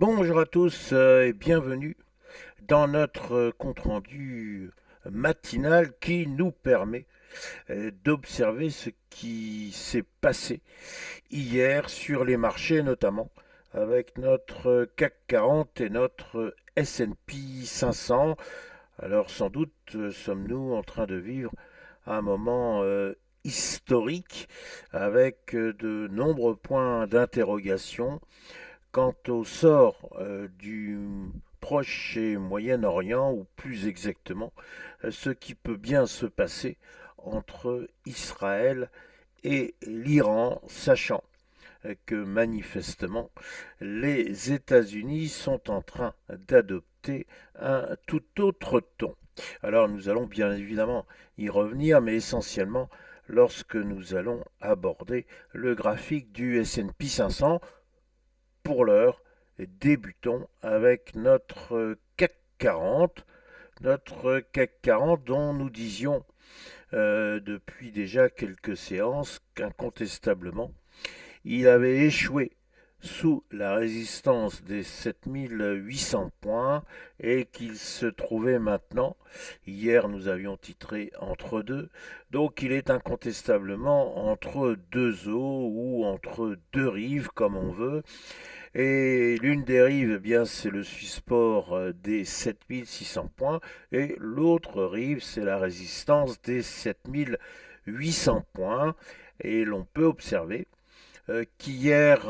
Bonjour à tous et bienvenue dans notre compte-rendu matinal qui nous permet d'observer ce qui s'est passé hier sur les marchés notamment avec notre CAC 40 et notre S&P 500. Alors sans doute sommes-nous en train de vivre un moment historique avec de nombreux points d'interrogation quant au sort du Proche et Moyen-Orient, ou plus exactement, ce qui peut bien se passer entre Israël et l'Iran, sachant que manifestement les États-Unis sont en train d'adopter un tout autre ton. Alors nous allons bien évidemment y revenir, mais essentiellement lorsque nous allons aborder le graphique du S&P 500. Pour l'heure, débutons avec notre CAC 40. Notre CAC 40 dont nous disions depuis déjà quelques séances qu'incontestablement il avait échoué sous la résistance des 7800 points et qu'il se trouvait maintenant, hier nous avions titré entre deux, donc il est incontestablement entre deux eaux ou entre deux rives comme on veut. Et l'une des rives, eh bien, c'est le Swissport des 7600 points, et l'autre rive, c'est la résistance des 7800 points. Et l'on peut observer qu'hier,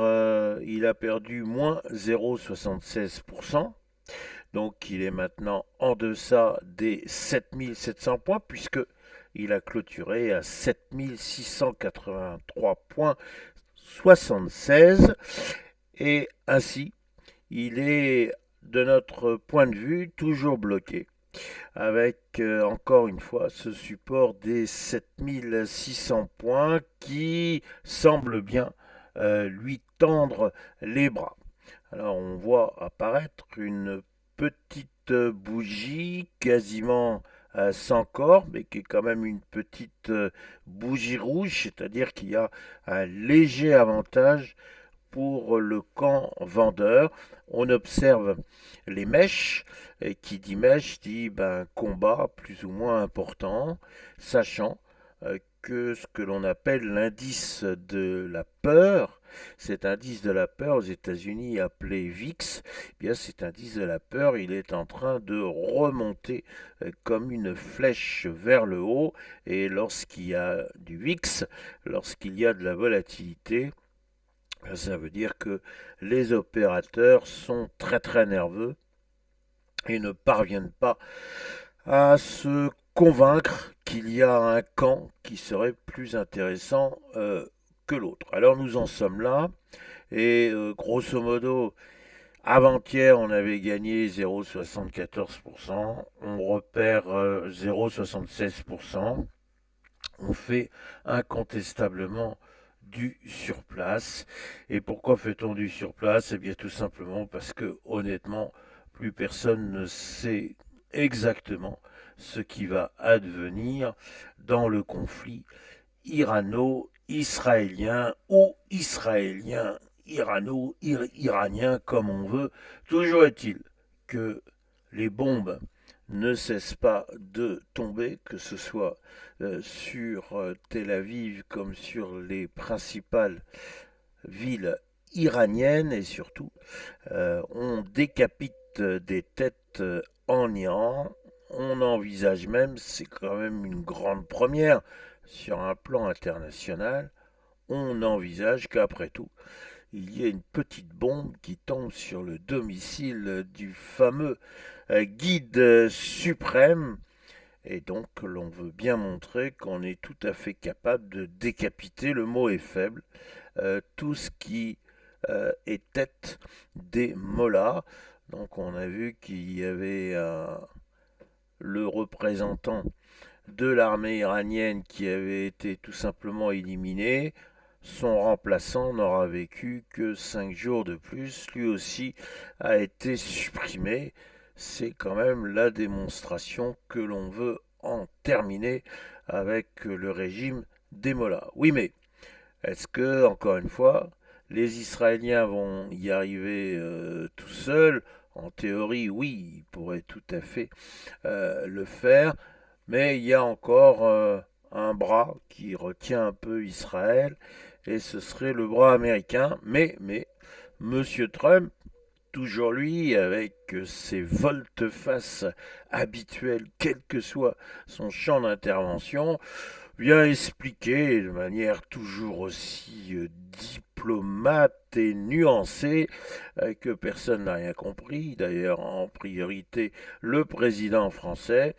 il a perdu moins 0,76%. Donc il est maintenant en deçà des 7700 points, puisque il a clôturé à 7683 points 76. Et ainsi, il est, de notre point de vue, toujours bloqué, avec encore une fois ce support des 7600 points qui semble bien lui tendre les bras. Alors on voit apparaître une petite bougie quasiment sans corps, mais qui est quand même une petite bougie rouge, c'est-à-dire qu'il y a un léger avantage pour le camp vendeur. On observe les mèches, et qui dit mèche dit combat plus ou moins important, sachant que ce que l'on appelle l'indice de la peur, cet indice de la peur aux États-Unis appelé VIX, eh bien cet indice de la peur, il est en train de remonter comme une flèche vers le haut, et lorsqu'il y a du VIX, lorsqu'il y a de la volatilité, ça veut dire que les opérateurs sont très très nerveux et ne parviennent pas à se convaincre qu'il y a un camp qui serait plus intéressant que l'autre. Alors nous en sommes là et grosso modo, avant-hier on avait gagné 0,74%, on repère 0,76%. On fait incontestablement du surplace. Et pourquoi fait-on du surplace? Eh bien tout simplement parce que honnêtement, plus personne ne sait exactement ce qui va advenir dans le conflit irano-israélien ou israélien-irano-iranien comme on veut. Toujours est-il que les bombes ne cessent pas de tomber, que ce soit sur Tel Aviv comme sur les principales villes iraniennes, et surtout on décapite des têtes en Iran. On envisage même, c'est quand même une grande première sur un plan international, on envisage qu'après tout, il y ait une petite bombe qui tombe sur le domicile du fameux guide suprême. Et donc l'on veut bien montrer qu'on est tout à fait capable de décapiter, le mot est faible, tout ce qui est tête des mollahs. Donc on a vu qu'il y avait le représentant de l'armée iranienne qui avait été tout simplement éliminé. Son remplaçant n'aura vécu que 5 jours de plus. Lui aussi a été supprimé. C'est quand même la démonstration que l'on veut en terminer avec le régime des mollahs. Oui, mais est-ce que, encore une fois, les Israéliens vont y arriver tout seuls. En théorie, oui, ils pourraient tout à fait le faire, mais il y a encore un bras qui retient un peu Israël, et ce serait le bras américain. Mais Monsieur Trump, toujours lui, avec ses volte-face habituels, quel que soit son champ d'intervention, vient expliquer de manière toujours aussi diplomate et nuancée que personne n'a rien compris, d'ailleurs en priorité le président français,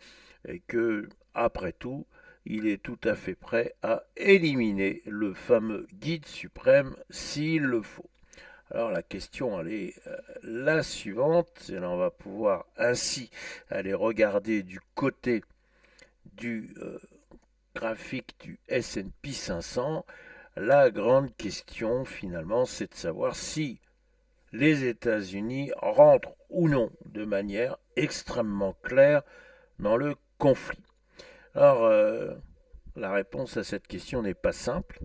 et que, après tout, il est tout à fait prêt à éliminer le fameux guide suprême s'il le faut. Alors la question, elle est la suivante, et on va pouvoir ainsi aller regarder du côté du graphique du S&P 500. La grande question finalement, c'est de savoir si les États-Unis rentrent ou non de manière extrêmement claire dans le conflit. Alors la réponse à cette question n'est pas simple,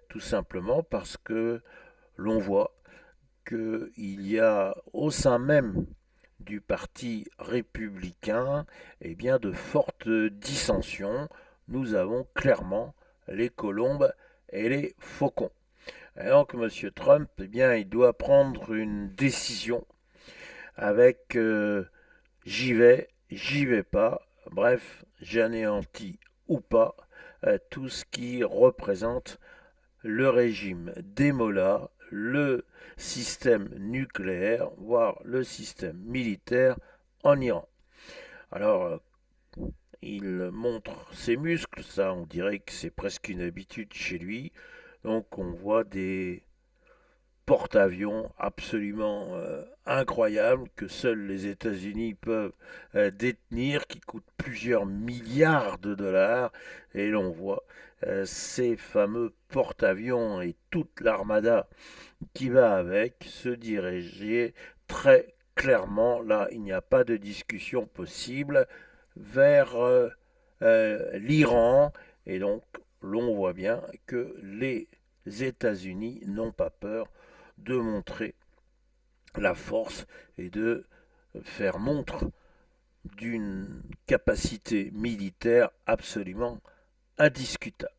tout simplement parce que l'on voit qu'il y a au sein même du parti républicain bien, de fortes dissensions. Nous avons clairement les colombes et les faucons. Et donc M. Trump, bien, il doit prendre une décision avec j'y vais pas, bref, j'anéantis ou pas tout ce qui représente le régime des Mollahs, le système nucléaire, voire le système militaire en Iran. Alors, il montre ses muscles, ça on dirait que c'est presque une habitude chez lui. Donc on voit des porte-avions absolument incroyables que seuls les États-Unis peuvent détenir, qui coûtent plusieurs milliards de dollars. Et l'on voit ces fameux porte-avions et toute l'armada qui va avec se diriger très clairement, là il n'y a pas de discussion possible, vers l'Iran. Et donc l'on voit bien que les États-Unis n'ont pas peur de montrer la force et de faire montre d'une capacité militaire absolument indiscutable.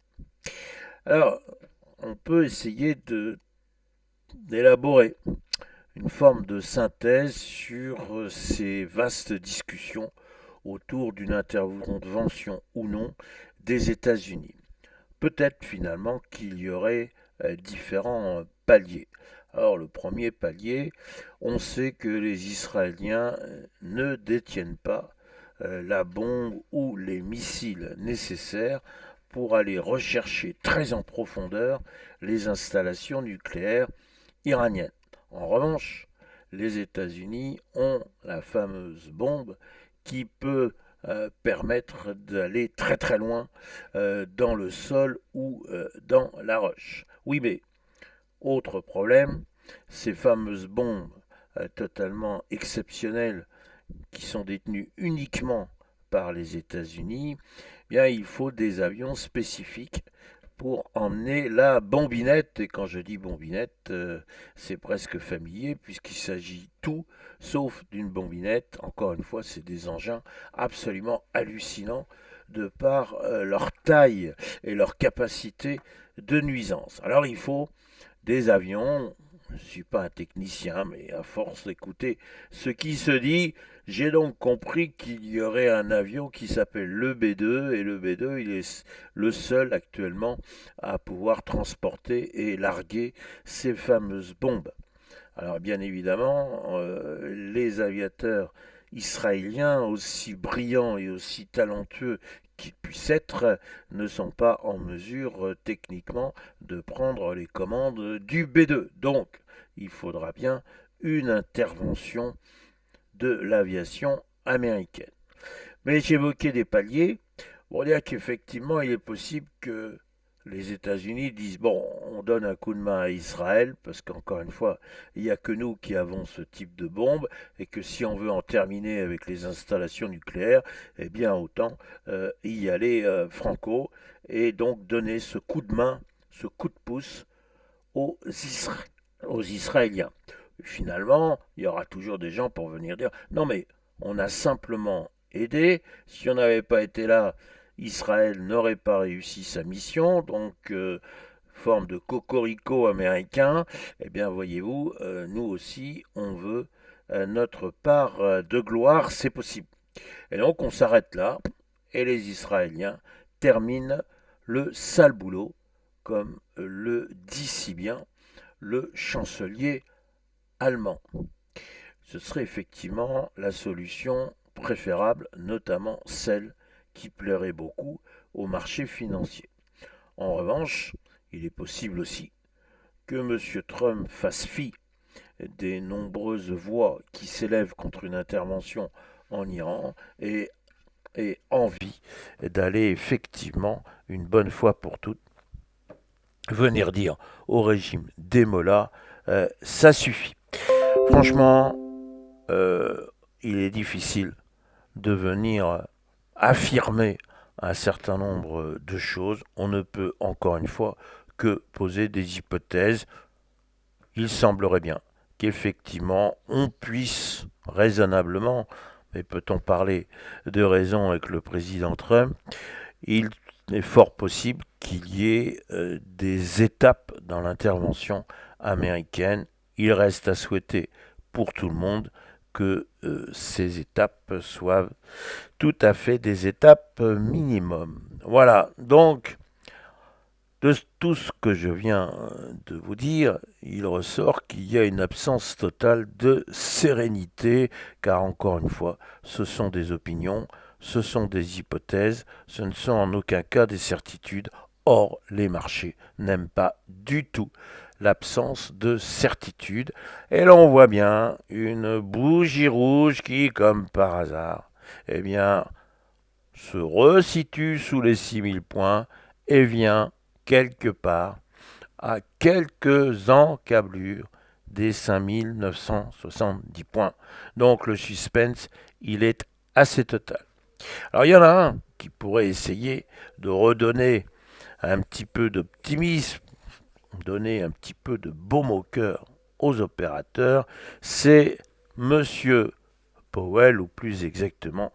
Alors, on peut essayer d'élaborer une forme de synthèse sur ces vastes discussions autour d'une intervention ou non des États-Unis. Peut-être finalement qu'il y aurait différents paliers. Alors le premier palier, on sait que les Israéliens ne détiennent pas la bombe ou les missiles nécessaires pour aller rechercher très en profondeur les installations nucléaires iraniennes. En revanche, les États-Unis ont la fameuse bombe qui peut permettre d'aller très très loin dans le sol ou dans la roche. Oui, mais autre problème, ces fameuses bombes totalement exceptionnelles qui sont détenues uniquement par les États-Unis, bien il faut des avions spécifiques pour emmener la bombinette. Et quand je dis bombinette, c'est presque familier puisqu'il s'agit tout sauf d'une bombinette. Encore une fois, c'est des engins absolument hallucinants de par leur taille et leur capacité de nuisance. Alors il faut des avions. Je ne suis pas un technicien, mais à force d'écouter ce qui se dit, j'ai donc compris qu'il y aurait un avion qui s'appelle le B2, et le B2, il est le seul actuellement à pouvoir transporter et larguer ces fameuses bombes. Alors bien évidemment, les aviateurs israéliens, aussi brillants et aussi talentueux qu'ils puissent être, ne sont pas en mesure techniquement de prendre les commandes du B2. Donc, il faudra bien une intervention de l'aviation américaine. Mais j'évoquais des paliers pour dire qu'effectivement, il est possible que les États-Unis disent bon, on donne un coup de main à Israël parce qu'encore une fois, il n'y a que nous qui avons ce type de bombe et que si on veut en terminer avec les installations nucléaires, eh bien autant y aller franco et donc donner ce coup de main, ce coup de pouce aux aux Israéliens. Finalement, il y aura toujours des gens pour venir dire non mais on a simplement aidé, si on n'avait pas été là, Israël n'aurait pas réussi sa mission, donc forme de cocorico américain, eh bien voyez-vous, nous aussi on veut notre part de gloire, c'est possible. Et donc on s'arrête là, et les Israéliens terminent le sale boulot, comme le dit si bien le chancelier allemand. Ce serait effectivement la solution préférable, notamment celle qui plairait beaucoup au marché financier. En revanche, il est possible aussi que M. Trump fasse fi des nombreuses voix qui s'élèvent contre une intervention en Iran et envie d'aller effectivement, une bonne fois pour toutes, venir dire au régime des mollahs, ça suffit. Franchement, il est difficile de venir affirmer un certain nombre de choses. On ne peut encore une fois que poser des hypothèses. Il semblerait bien qu'effectivement on puisse raisonnablement, mais peut-on parler de raison avec le président Trump, il est fort possible qu'il y ait des étapes dans l'intervention américaine. Il reste à souhaiter pour tout le monde que ces étapes soient tout à fait des étapes minimum. Voilà, donc de tout ce que je viens de vous dire, il ressort qu'il y a une absence totale de sérénité, car encore une fois, ce sont des opinions, ce sont des hypothèses, ce ne sont en aucun cas des certitudes. Or, les marchés n'aiment pas du tout l'absence de certitude. Et l'on voit bien une bougie rouge qui, comme par hasard, eh bien, se resitue sous les 6000 points et vient quelque part à quelques encablures des 5970 points. Donc le suspense, il est assez total. Alors il y en a un qui pourrait essayer de redonner un petit peu d'optimisme, donner un petit peu de baume au cœur aux opérateurs, c'est Monsieur Powell, ou plus exactement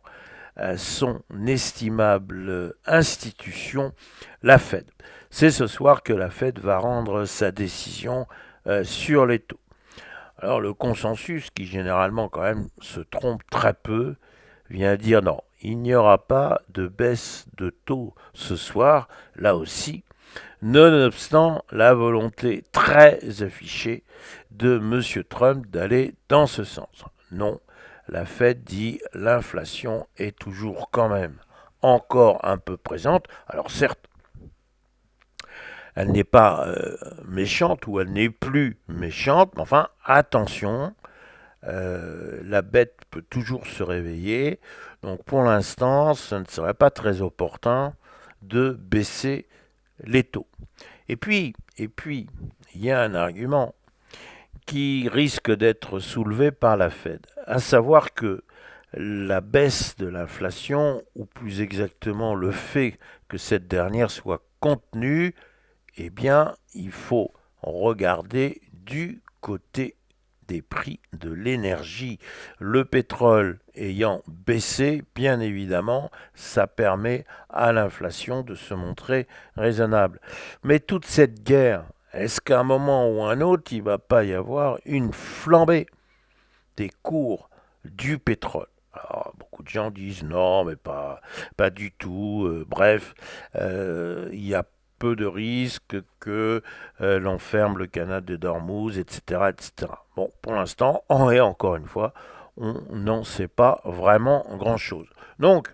son estimable institution, la Fed. C'est ce soir que la Fed va rendre sa décision sur les taux. Alors le consensus, qui généralement quand même se trompe très peu, vient dire non, il n'y aura pas de baisse de taux ce soir, là aussi, nonobstant la volonté très affichée de M. Trump d'aller dans ce sens. Non, la Fed dit l'inflation est toujours quand même encore un peu présente. Alors certes, elle n'est pas méchante ou elle n'est plus méchante, mais enfin attention, la bête peut toujours se réveiller. Donc pour l'instant, ce ne serait pas très opportun de baisser les taux. Et puis, il y a un argument qui risque d'être soulevé par la Fed, à savoir que la baisse de l'inflation, ou plus exactement le fait que cette dernière soit contenue, eh bien, il faut regarder du côté des prix de l'énergie. Le pétrole ayant baissé, bien évidemment, ça permet à l'inflation de se montrer raisonnable. Mais toute cette guerre, est-ce qu'à un moment ou un autre, il ne va pas y avoir une flambée des cours du pétrole? Alors, beaucoup de gens disent non, mais pas du tout. Bref, il y a peu de risques que l'on ferme le canal de Dormouz, etc., etc. Bon, pour l'instant, et encore une fois, on n'en sait pas vraiment grand-chose. Donc,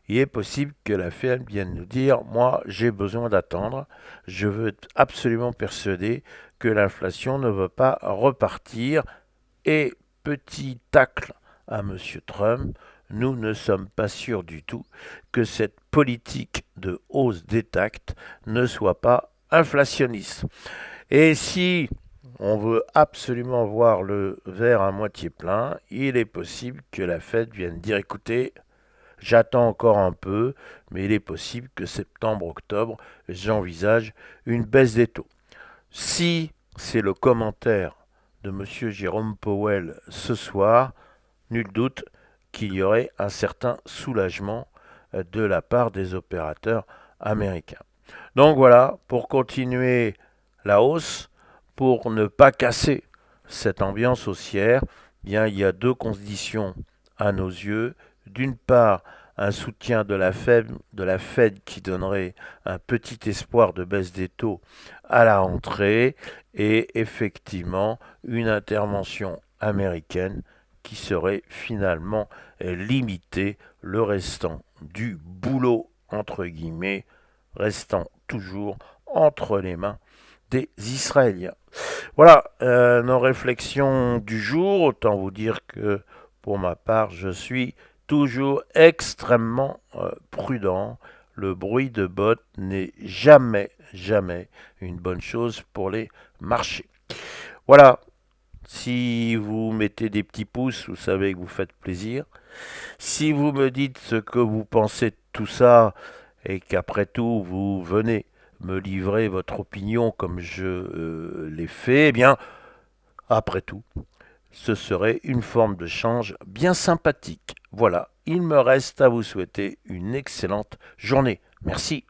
il est possible que la Fed vienne nous dire, moi, j'ai besoin d'attendre, je veux être absolument persuadé que l'inflation ne va pas repartir, et petit tacle à M. Trump, nous ne sommes pas sûrs du tout que cette politique de hausse des taxes ne soit pas inflationniste. Et si on veut absolument voir le verre à moitié plein, il est possible que la Fed vienne dire écoutez, j'attends encore un peu, mais il est possible que septembre-octobre, j'envisage une baisse des taux. Si c'est le commentaire de M. Jérôme Powell ce soir, nul doute qu'il y aurait un certain soulagement de la part des opérateurs américains. Donc voilà, pour continuer la hausse, pour ne pas casser cette ambiance haussière, bien il y a deux conditions à nos yeux. D'une part, un soutien de la Fed qui donnerait un petit espoir de baisse des taux à la rentrée et effectivement une intervention américaine qui serait finalement limitée, le restant du boulot entre guillemets restant toujours entre les mains des Israéliens. Voilà nos réflexions du jour. Autant vous dire que pour ma part, je suis toujours extrêmement prudent. Le bruit de bottes n'est jamais, jamais une bonne chose pour les marchés. Voilà, si vous mettez des petits pouces, vous savez que vous faites plaisir. Si vous me dites ce que vous pensez de tout ça, et qu'après tout, vous venez me livrer votre opinion comme je l'ai fait, eh bien, après tout, ce serait une forme de change bien sympathique. Voilà, il me reste à vous souhaiter une excellente journée. Merci.